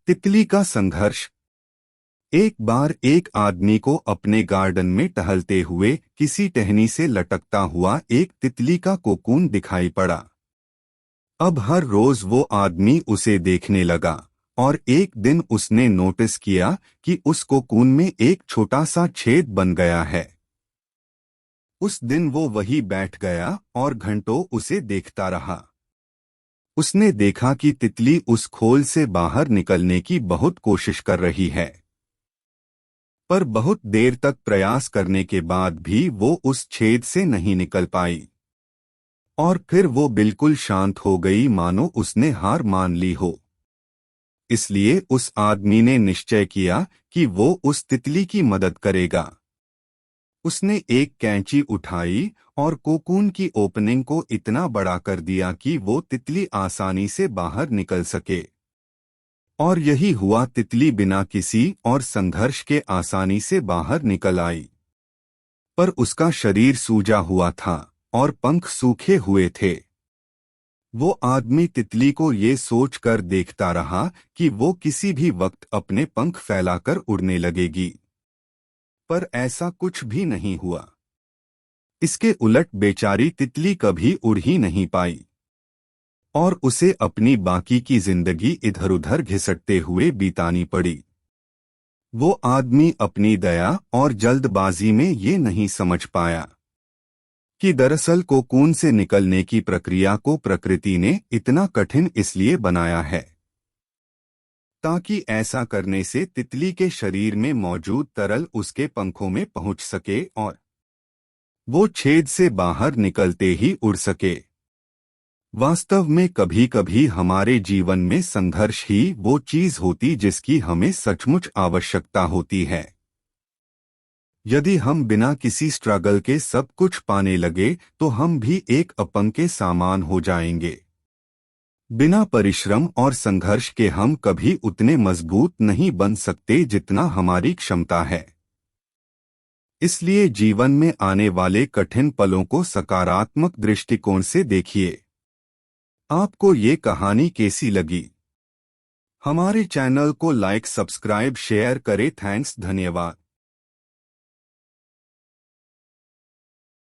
तितली का संघर्ष। एक बार एक आदमी को अपने गार्डन में टहलते हुए किसी टहनी से लटकता हुआ एक तितली का कोकून दिखाई पड़ा। अब हर रोज वो आदमी उसे देखने लगा और एक दिन उसने नोटिस किया कि उस कोकून में एक छोटा सा छेद बन गया है। उस दिन वो वहीं बैठ गया और घंटों उसे देखता रहा। उसने देखा कि तितली उस खोल से बाहर निकलने की बहुत कोशिश कर रही है, पर बहुत देर तक प्रयास करने के बाद भी वो उस छेद से नहीं निकल पाई। और फिर वो बिल्कुल शांत हो गई, मानो उसने हार मान ली हो। इसलिए उस आदमी ने निश्चय किया कि वो उस तितली की मदद करेगा। उसने एक कैंची उठाई और कोकून की ओपनिंग को इतना बड़ा कर दिया कि वो तितली आसानी से बाहर निकल सके। और यही हुआ, तितली बिना किसी और संघर्ष के आसानी से बाहर निकल आई। पर उसका शरीर सूजा हुआ था और पंख सूखे हुए थे। वो आदमी तितली को ये सोचकर देखता रहा कि वो किसी भी वक्त अपने पंख फैलाकर उड़ने लगेगी, पर ऐसा कुछ भी नहीं हुआ। इसके उलट बेचारी तितली कभी उड़ ही नहीं पाई और उसे अपनी बाकी की जिंदगी इधर उधर घिसटते हुए बितानी पड़ी। वो आदमी अपनी दया और जल्दबाजी में ये नहीं समझ पाया कि दरअसल कोकून से निकलने की प्रक्रिया को प्रकृति ने इतना कठिन इसलिए बनाया है ताकि ऐसा करने से तितली के शरीर में मौजूद तरल उसके पंखों में पहुंच सके और वो छेद से बाहर निकलते ही उड़ सके। वास्तव में कभी कभी हमारे जीवन में संघर्ष ही वो चीज होती जिसकी हमें सचमुच आवश्यकता होती है। यदि हम बिना किसी स्ट्रगल के सब कुछ पाने लगे तो हम भी एक अपंग के समान हो जाएंगे। बिना परिश्रम और संघर्ष के हम कभी उतने मजबूत नहीं बन सकते जितना हमारी क्षमता है। इसलिए जीवन में आने वाले कठिन पलों को सकारात्मक दृष्टिकोण से देखिए। आपको ये कहानी कैसी लगी? हमारे चैनल को लाइक, सब्सक्राइब, शेयर करें। थैंक्स, धन्यवाद।